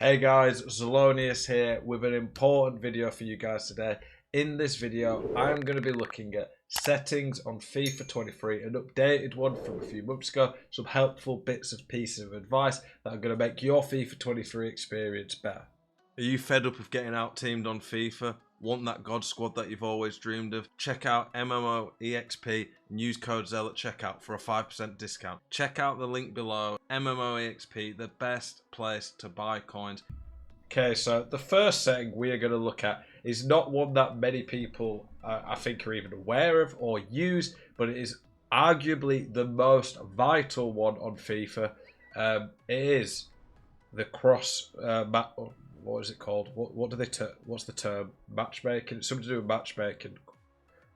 Hey guys, Zelonius here with an important video for you guys today. In this video, I'm going to be looking at settings on FIFA 23, an updated one from a few months ago, some helpful bits and pieces of advice that are going to make your FIFA 23 experience better. Are you fed up of getting out-teamed on FIFA? Want that God squad that you've always dreamed of? Check out MMOEXP and use code ZEL at checkout for a 5% discount. Check out the link below. MMOEXP, the best place to buy coins. Okay, so the first setting we are going to look at is not one that many people I think are even aware of or use, but it is arguably the most vital one on FIFA. It is the cross what is it called? What do they what's the term? Matchmaking. It's something to do with matchmaking.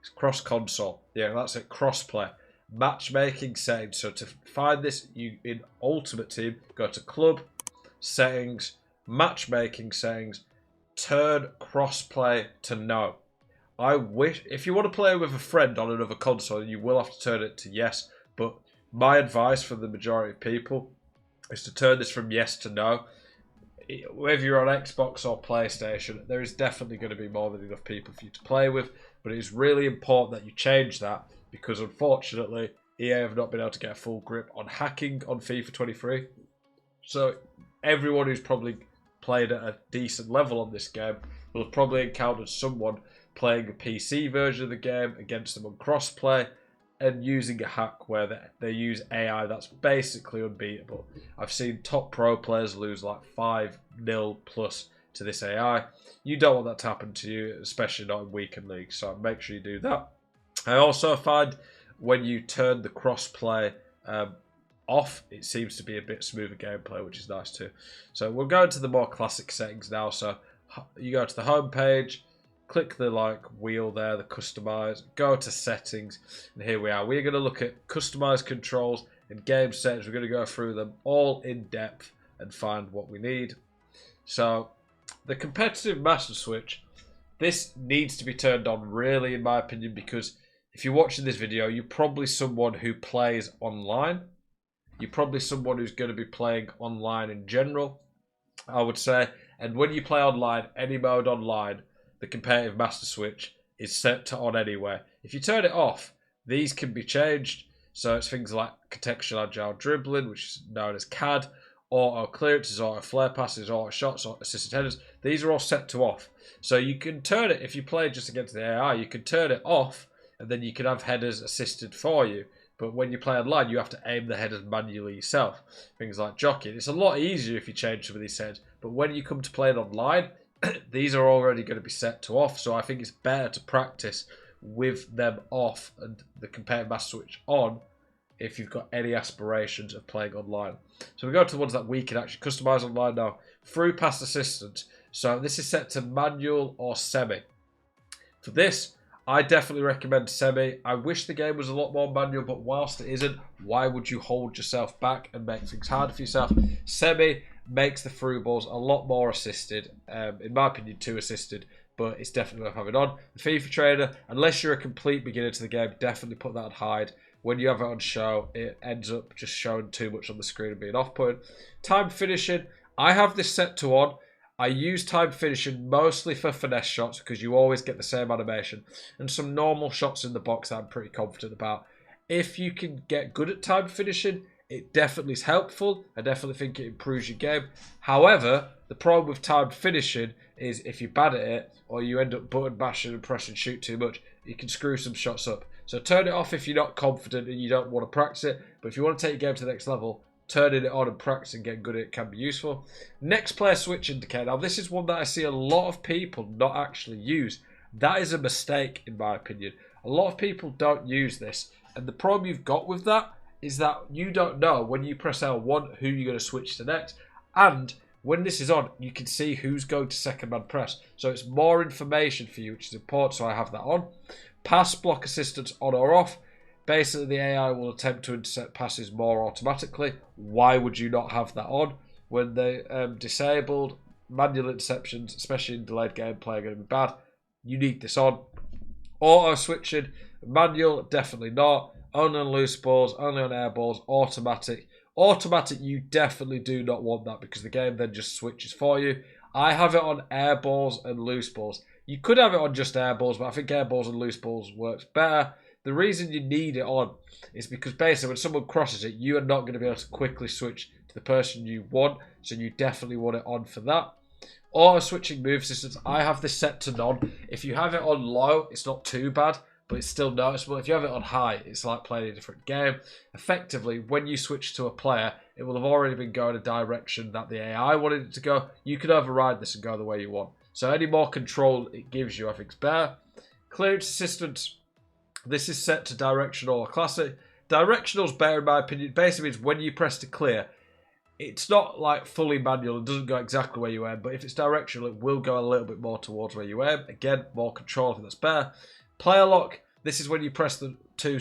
It's cross console. Yeah, that's it. Crossplay. Matchmaking settings. So to find this, you in Ultimate Team go to Club Settings, Matchmaking Settings, turn crossplay to no. I wish if you want to play with a friend on another console, you will have to turn it to yes. But my advice for the majority of people is to turn this from yes to no. Whether you're on Xbox or PlayStation, there is definitely going to be more than enough people for you to play with, but it is really important that you change that because unfortunately EA have not been able to get a full grip on hacking on FIFA 23. So everyone who's probably played at a decent level on this game will have probably encountered someone playing a PC version of the game against them on crossplay and using a hack where they use AI that's basically unbeatable. I've seen top pro players lose like 5-0 plus to this AI. You don't want that to happen to you, especially not in weekend leagues, so make sure you do that. I also find when you turn the crossplay off, it seems to be a bit smoother gameplay, which is nice too. So we'll go into the more classic settings now. So you go to the home page, click the wheel there, the customize, go to settings, and here we are. We're going to look at customized controls and game settings. We're going to go through them all in depth and find what we need. So the competitive master switch, this needs to be turned on really, in my opinion, because if you're watching this video, you're probably someone who plays online. You're probably someone who's going to be playing online in general, I would say. And when you play online, any mode online, the competitive master switch is set to on anyway. If you turn it off, these can be changed. So it's things like contextual agile dribbling, which is known as CAD, auto clearances, auto flare passes, auto shots, auto assisted headers. These are all set to off. So you can turn it, if you play just against the AI, you can turn it off and then you can have headers assisted for you. But when you play online, you have to aim the headers manually yourself. Things like jockeying. It's a lot easier if you change some of these settings. But when you come to play it online, these are already going to be set to off, so I think it's better to practice with them off and the competitive master switch on if you've got any aspirations of playing online. So we go to the ones that we can actually customize online now. Through pass assistance. So this is set to manual or semi. For this, I definitely recommend semi. I wish the game was a lot more manual, but whilst it isn't, why would you hold yourself back and make things hard for yourself? Semi makes the through balls a lot more assisted. In my opinion, too assisted, but it's definitely worth having on. The FIFA trainer, unless you're a complete beginner to the game, definitely put that on hide. When you have it on show, it ends up just showing too much on the screen and being off-putting. Time finishing, I have this set to on. I use time finishing mostly for finesse shots because you always get the same animation and some normal shots in the box that I'm pretty confident about. If you can get good at time finishing, it definitely is helpful. I definitely think it improves your game. However, the problem with time finishing is if you're bad at it or you end up button bashing and press and shoot too much, you can screw some shots up. So turn it off if you're not confident and you don't want to practice it. But if you want to take your game to the next level, turning it on and practicing getting good at it can be useful. Next player switch indicator. Now this is one that I see a lot of people not actually use. That is a mistake in my opinion. A lot of people don't use this. And the problem you've got with that is that you don't know when you press L1 who you're going to switch to next. And when this is on, you can see who's going to second man press. So it's more information for you, which is important, so I have that on. Pass block assistance on or off. Basically, the AI will attempt to intercept passes more automatically. Why would you not have that on? When they're disabled, manual interceptions, especially in delayed gameplay, are going to be bad. You need this on. Auto switching, manual, definitely not. Only on loose balls, only on air balls, automatic. Automatic, you definitely do not want that because the game then just switches for you. I have it on air balls and loose balls. You could have it on just air balls, but I think air balls and loose balls works better. The reason you need it on is because basically when someone crosses it, you are not going to be able to quickly switch to the person you want, so you definitely want it on for that. Auto switching move systems, I have this set to none. If you have it on low, it's not too bad, but it's still noticeable. If you have it on high, it's like playing a different game. Effectively, when you switch to a player, it will have already been going a direction that the AI wanted it to go. You can override this and go the way you want. So any more control it gives you, I think, is better. Clearance assistance, this is set to directional or classic. Directional is better in my opinion. It basically means when you press to clear, it's not like fully manual. It doesn't go exactly where you aim, but if it's directional, it will go a little bit more towards where you aim. Again, more control, I think that's better. Player lock, this is when you press the two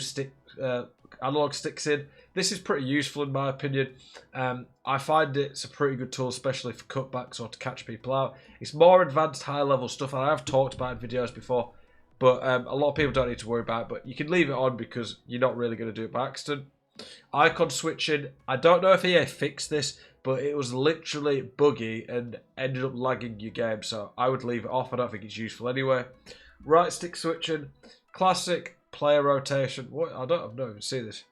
analog sticks in. This is pretty useful in my opinion. I find it's a pretty good tool, especially for cutbacks or to catch people out. It's more advanced, high level stuff, and I have talked about it in videos before, but a lot of people don't need to worry about it, but you can leave it on because you're not really going to do it by accident. Icon switching, I don't know if EA fixed this, but it was literally buggy and ended up lagging your game, so I would leave it off. I don't think it's useful anyway. Right stick switching, classic, player rotation. What? I've not even seen this.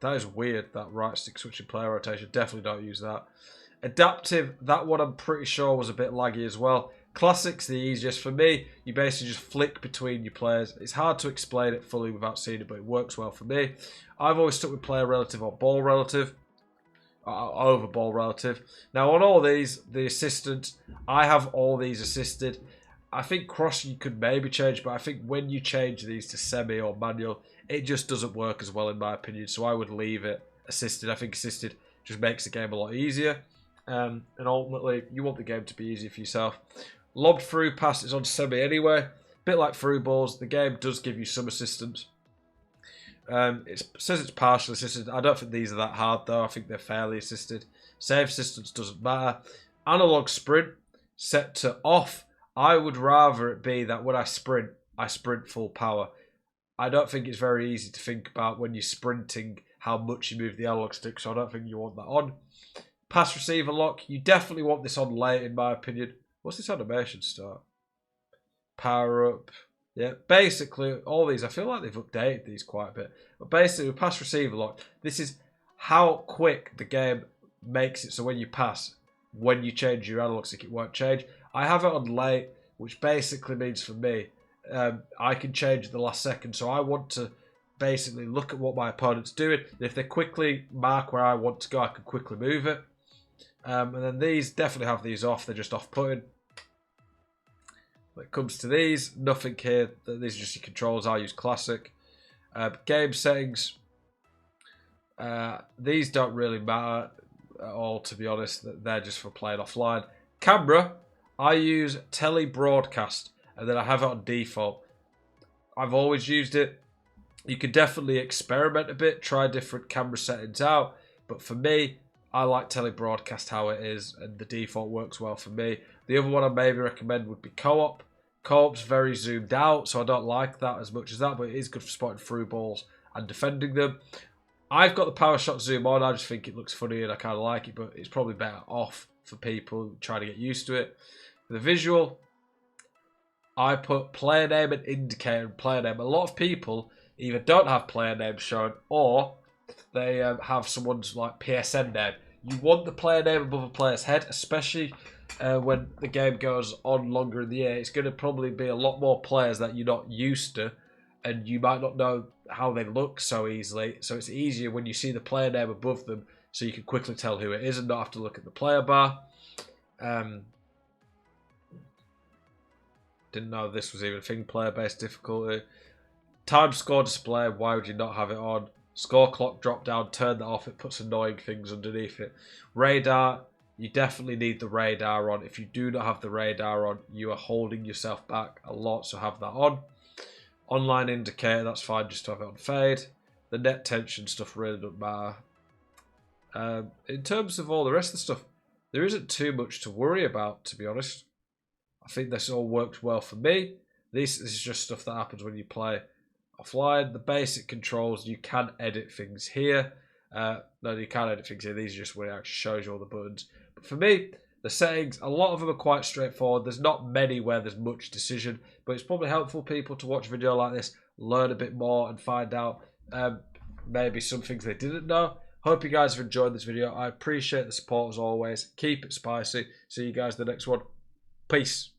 That is weird, that right stick switching player rotation. Definitely don't use that. Adaptive, that one I'm pretty sure was a bit laggy as well. Classic's the easiest. For me, you basically just flick between your players. It's hard to explain it fully without seeing it, but it works well for me. I've always stuck with player relative or ball relative. Over ball relative. Now on all these, the assistants, I have all these assisted. I think cross you could maybe change, but I think when you change these to semi or manual, it just doesn't work as well in my opinion. So I would leave it assisted. I think assisted just makes the game a lot easier. And ultimately, you want the game to be easy for yourself. Lobbed through pass is on semi anyway. Bit like through balls, the game does give you some assistance. It says it's partially assisted. I don't think these are that hard though. I think they're fairly assisted. Save assistance doesn't matter. Analog sprint set to off. I would rather it be that when I sprint full power. I don't think it's very easy to think about when you're sprinting how much you move the analog stick, so I don't think you want that on. Pass receiver lock, you definitely want this on late in my opinion. What's this animation start? Power up. Yeah, basically all these, I feel like they've updated these quite a bit. But basically with pass receiver lock, this is how quick the game makes it so when you pass, when you change your analog stick, it won't change. I have it on late, which basically means for me, I can change at the last second. So I want to basically look at what my opponent's doing. And if they quickly mark where I want to go, I can quickly move it. And then these, definitely have these off. They're just off-putting. When it comes to these, nothing here. These are just your controls. I use classic. Game settings. These don't really matter at all, to be honest. They're just for playing offline. Camera, I use tele broadcast, and then I have it on default. I've always used it. You can definitely experiment a bit, try different camera settings out, but for me, I like tele broadcast how it is, and the default works well for me. The other one I maybe recommend would be co-op. Co-op's very zoomed out, so I don't like that as much as that, but it is good for spotting through balls and defending them. I've got the power shot zoom on. I just think it looks funny and I kind of like it, but it's probably better off for people trying to get used to it. For the visual, I put player name and indicator and player name. A lot of people either don't have player name shown or they have someone's like PSN name. You want the player name above a player's head, especially when the game goes on longer in the year. It's going to probably be a lot more players that you're not used to, and you might not know how they look so easily. So it's easier when you see the player name above them, so you can quickly tell who it is and not have to look at the player bar. Didn't know this was even a thing, player-based difficulty. Time score display, why would you not have it on? Score clock drop down, turn that off, it puts annoying things underneath it. Radar, you definitely need the radar on. If you do not have the radar on, you are holding yourself back a lot, so have that on. Online indicator, that's fine, just to have it on fade. The net tension stuff really doesn't matter. In terms of all the rest of the stuff, there isn't too much to worry about, to be honest. I think this all works well for me. This is just stuff that happens when you play offline. The basic controls, you can edit things here. No, you can't edit things here. These are just where it actually shows you all the buttons. But for me, the settings, a lot of them are quite straightforward. There's not many where there's much decision, but it's probably helpful people to watch a video like this, learn a bit more and find out maybe some things they didn't know. Hope you guys have enjoyed this video. I appreciate the support as always. Keep it spicy. See you guys in the next one. Peace.